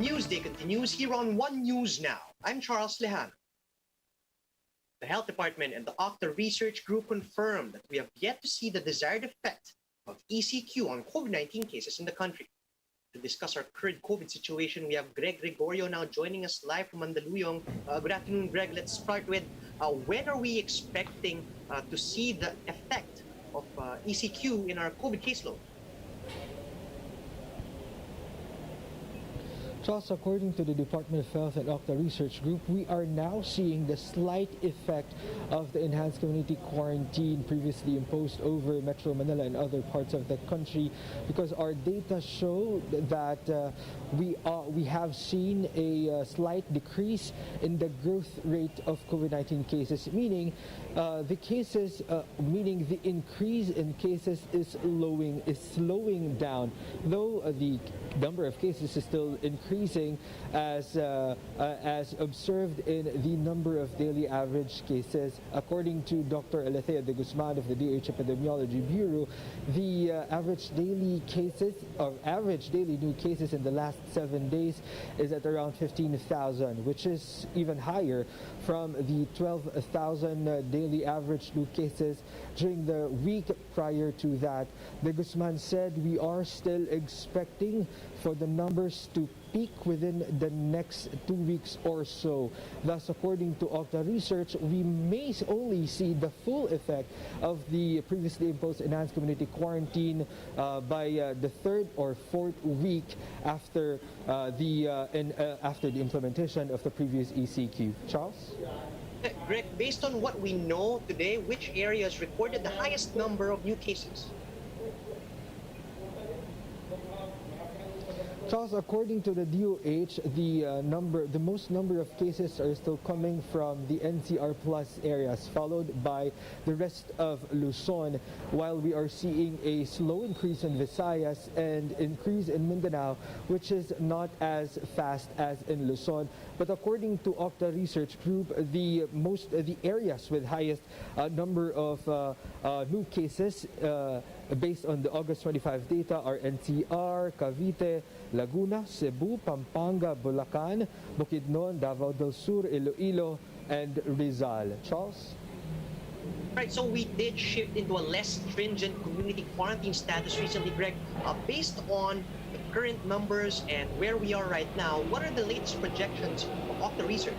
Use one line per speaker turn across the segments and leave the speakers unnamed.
Newsday continues here on One News Now. I'm Charles Lejano. The Health Department and the Octa Research Group confirmed that we have yet to see the desired effect of ECQ on COVID-19 cases in the country. To discuss our current COVID situation, we have Greg Gregorio now joining us live from Mandaluyong. Good afternoon, Greg. Let's start with when are we expecting to see the effect of ECQ in our COVID caseload?
Charles, according to the Department of Health and Octa Research Group, we are now seeing the slight effect of the enhanced community quarantine previously imposed over Metro Manila and other parts of the country, because our data show that we have seen a slight decrease in the growth rate of COVID-19 cases, meaning the increase in cases is slowing down, though the number of cases is still increasing as observed in the number of daily average cases. According to Dr. Alethea de Guzman of the DOH Epidemiology Bureau, the average daily new cases in the last 7 days is at around 15,000, which is even higher from the 12,000 daily average new cases during the week prior to that. De Guzman said we are still expecting for the numbers to peak within the next 2 weeks or so. Thus, according to Octa Research, we may only see the full effect of the previously imposed enhanced community quarantine by the third or fourth week after the implementation of the previous ECQ. Charles?
Greg, based on what we know today, which areas recorded the highest number of new cases?
Charles, according to the DOH, the most number of cases are still coming from the NCR Plus areas, followed by the rest of Luzon, while we are seeing a slow increase in Visayas and increase in Mindanao, which is not as fast as in Luzon. But according to Octa Research Group, the areas with highest number of new cases based on the August 25 data are NCR, Cavite, Laguna, Cebu, Pampanga, Bulacan, Bukidnon, Davao del Sur, Iloilo, and Rizal. Charles?
Right, so we did shift into a less stringent community quarantine status recently, Greg. Based on the current numbers and where we are right now, what are the latest projections of Octa Research?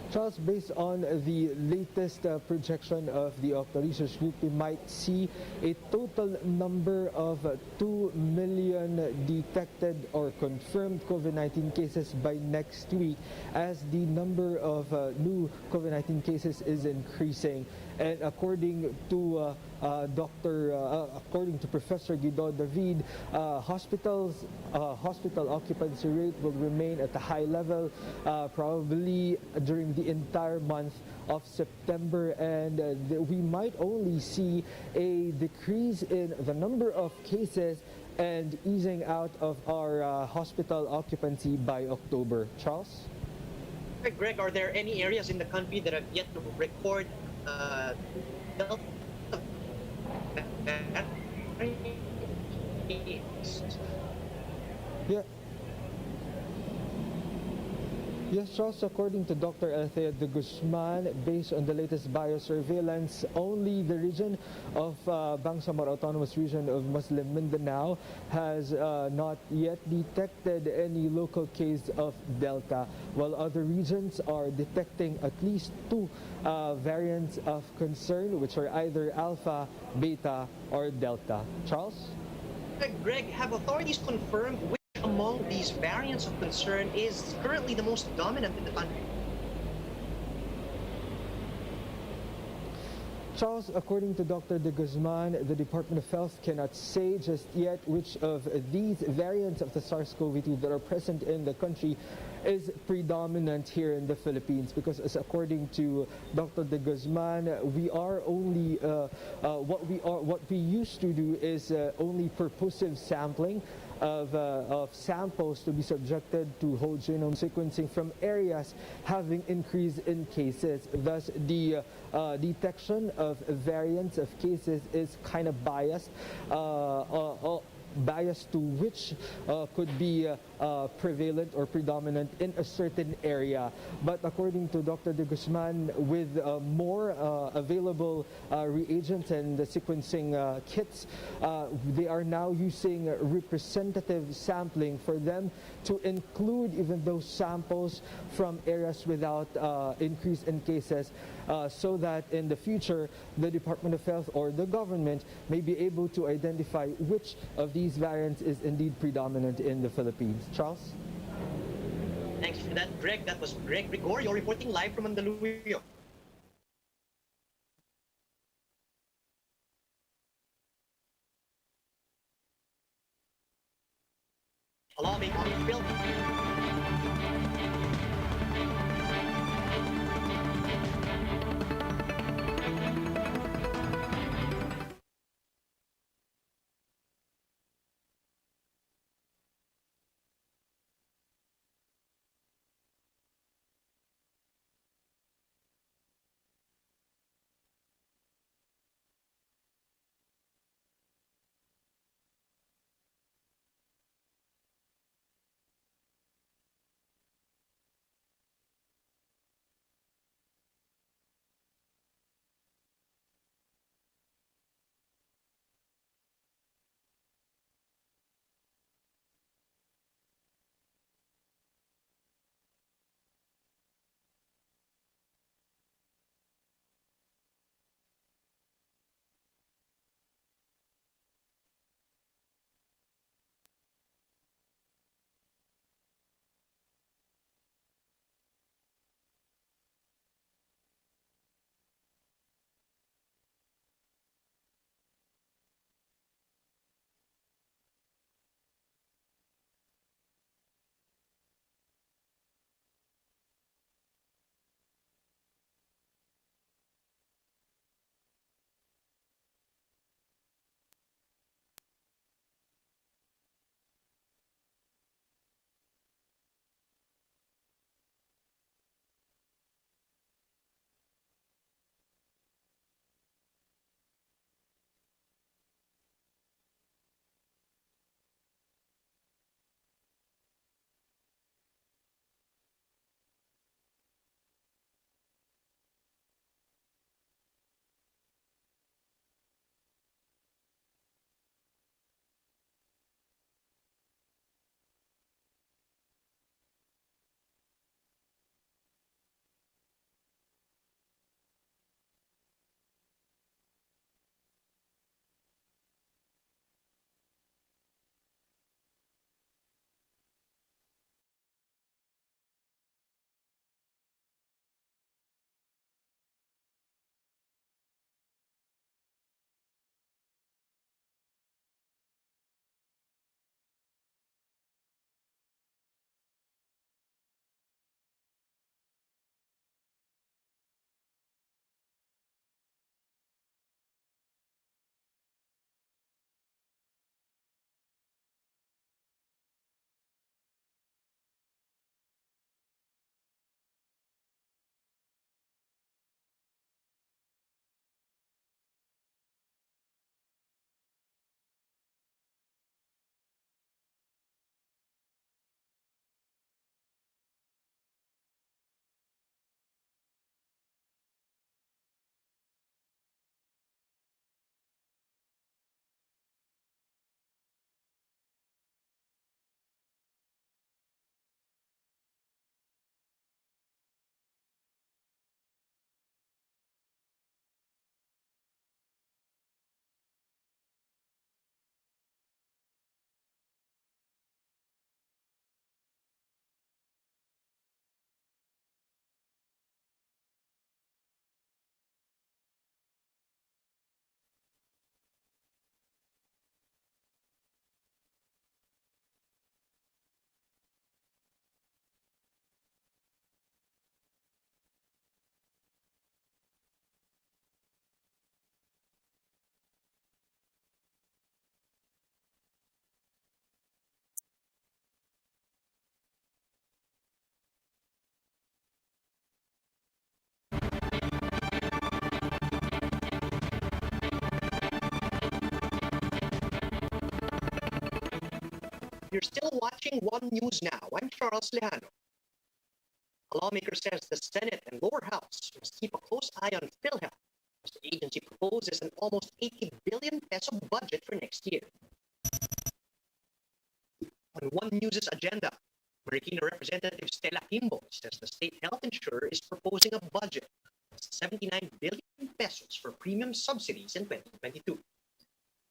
Charles, based on the latest projection of the Octa Research Group, we might see a total number of 2 million detected or confirmed COVID-19 cases by next week, as the number of new COVID-19 cases is increasing. And according to Professor Guido David, hospital occupancy rate will remain at a high level, probably during the entire month of September, and we might only see a decrease in the number of cases and easing out of our hospital occupancy by October. Charles?
Greg, are there any areas in the country that have yet to record Delta?
Yeah. Yes, Charles, according to Dr. Alethea de Guzman, based on the latest biosurveillance, only the region of Bangsamoro Autonomous Region of Muslim Mindanao has not yet detected any local case of Delta, while other regions are detecting at least 2 variants of concern, which are either Alpha, Beta, or Delta. Charles?
Greg, have authorities confirmed which among these variants of concern is currently the most dominant in the country?
Charles, according to Dr. de Guzman, the Department of Health cannot say just yet which of these variants of the SARS-CoV-2 that are present in the country is predominant here in the Philippines, because as according to Dr. de Guzman, we are only what we used to do is only purposive sampling of samples to be subjected to whole genome sequencing from areas having increase in cases. Thus, the detection of variants of cases is kind of biased. bias to which could be prevalent or predominant in a certain area. But according to Dr. De Guzman, with more available reagents and the sequencing kits, they are now using representative sampling for them to include even those samples from areas without increase in cases, so that in the future the Department of Health or the government may be able to identify which of these variants is indeed predominant in the Philippines. Charles?
Thanks for that, Greg. That was Greg Gregorio reporting live from Mandaluyong. Allow me, Bill. you're still watching One News Now, I'm Charles Lejano. A lawmaker says the Senate and lower house must keep a close eye on PhilHealth as the agency proposes an almost 80 billion peso budget for next year. On One News's agenda, Marikina Representative Stella Kimbo says the state health insurer is proposing a budget of 79 billion pesos for premium subsidies in 2022.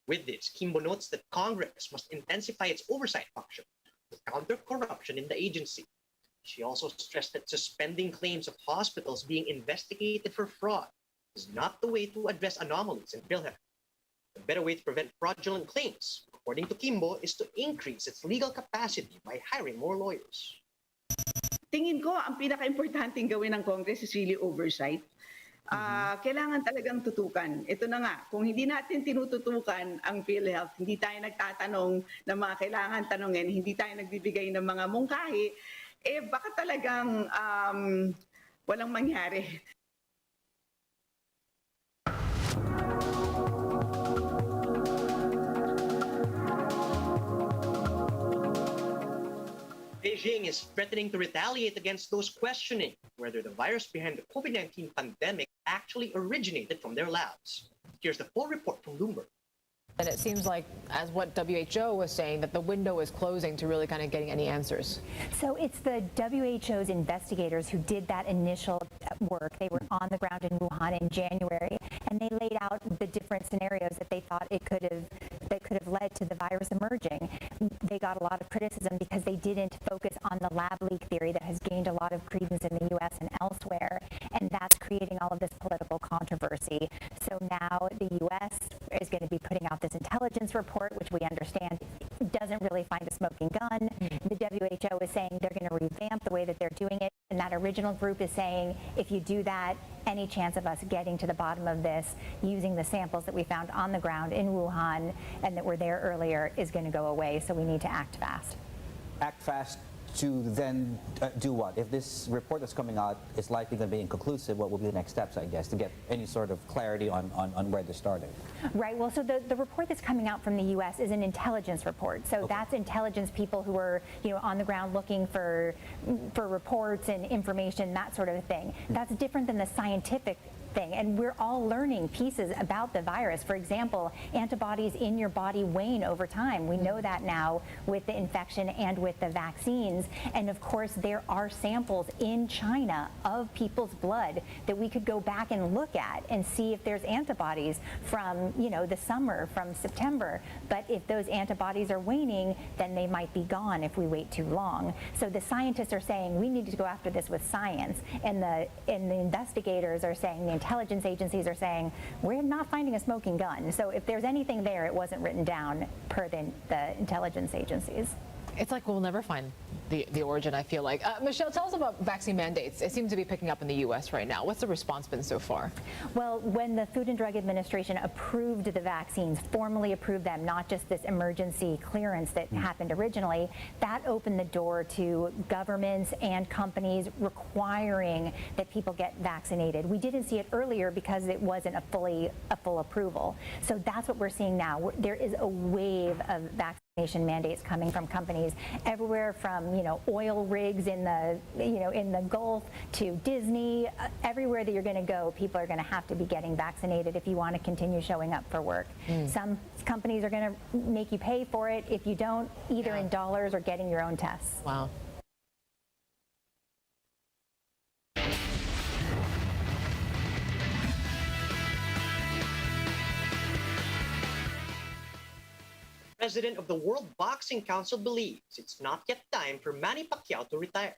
With this, Kimbo notes that Congress must intensify its oversight function to counter corruption in the agency. She also stressed that suspending claims of hospitals being investigated for fraud is not the way to address anomalies in PhilHealth. The better way to prevent fraudulent claims, according to Kimbo, is to increase its legal capacity by hiring more lawyers.
Tingin ko, ang pinaka-importanting gawin ng Congress is really oversight. Kailangan talagang tutukan. Ito na nga, kung hindi natin tinututukan ang PhilHealth, hindi tayo nagtatanong ng mga kailangan tanongin, hindi tayo nagbibigay ng mga mungkahi, baka talagang walang mangyari.
Beijing is threatening to retaliate against those questioning whether the virus behind the COVID-19 pandemic actually originated from their labs. Here's the full report from Bloomberg.
And it seems like, as what WHO was saying, that the window is closing to really kind of getting any answers.
So it's the WHO's investigators who did that initial work. They were on the ground in Wuhan in January, and they laid out the different scenarios that they thought that could have led to the virus emerging. They got a lot of criticism because they didn't focus on the lab leak theory that has gained a lot of credence in the U.S. and elsewhere, and that's creating all of this political controversy. So now the U.S. is going to be putting out this intelligence report, which we understand doesn't really find a smoking gun. The WHO is saying they're going to revamp the way that they're doing it, and that original group is saying if you do that, any chance of us getting to the bottom of this using the samples that we found on the ground in Wuhan and that were there earlier is going to go away, so we need to act fast.
Act fast to then do what? If this report that's coming out is likely going to be inconclusive, what will be the next steps, I guess, to get any sort of clarity on where this started?
Right. Well, so the report that's coming out from the U.S. is an intelligence report. So that's intelligence people who are, on the ground looking for reports and information, that sort of thing. That's different than the scientific thing, and we're all learning pieces about the virus. For example, antibodies in your body wane over time. We know that now with the infection and with the vaccines. And of course, there are samples in China of people's blood that we could go back and look at and see if there's antibodies from, the summer, from September. But if those antibodies are waning, then they might be gone if we wait too long. So the scientists are saying we need to go after this with science, and the investigators are saying, the intelligence agencies are saying, we're not finding a smoking gun. So if there's anything there, it wasn't written down per the intelligence agencies.
It's like we'll never find the origin, I feel like. Michelle, tell us about vaccine mandates. It seems to be picking up in the U.S. right now. What's the response been so far?
Well, when the Food and Drug Administration approved the vaccines, formally approved them, not just this emergency clearance that happened originally, that opened the door to governments and companies requiring that people get vaccinated. We didn't see it earlier because it wasn't a full approval. So that's what we're seeing now. There is a wave of vaccination mandates coming from companies everywhere, from oil rigs in the Gulf to Disney. Everywhere that you're going to go, people are going to have to be getting vaccinated if you want to continue showing up for work. Some companies are going to make you pay for it if you don't, either in dollars or getting your own tests.
Wow.
President of the World Boxing Council believes it's not yet time for Manny Pacquiao to retire.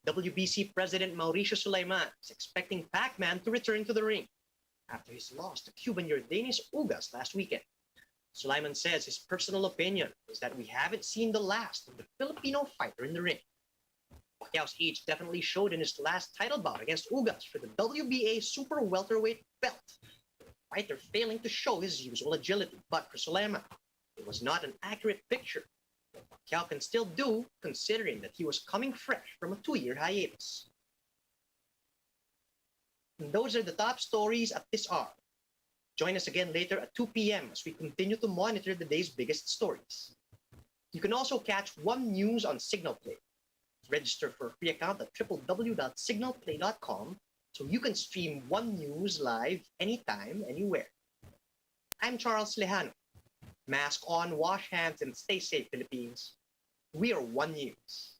WBC President Mauricio Sulaiman is expecting Pac-Man to return to the ring after his loss to Cuban Yordenis Ugas last weekend. Sulaiman says his personal opinion is that we haven't seen the last of the Filipino fighter in the ring. Pacquiao's age definitely showed in his last title bout against Ugas for the WBA super welterweight belt, fighter failing to show his usual agility. But for Sulaiman, it was not an accurate picture. What Pacquiao can still do, considering that he was coming fresh from a 2-year hiatus. And those are the top stories at this hour. Join us again later at 2 p.m. as we continue to monitor the day's biggest stories. You can also catch One News on Signal Play. Register for a free account at www.signalplay.com so you can stream One News live anytime, anywhere. I'm Charles Lejano. Mask on, wash hands, and stay safe, Philippines. We are One News.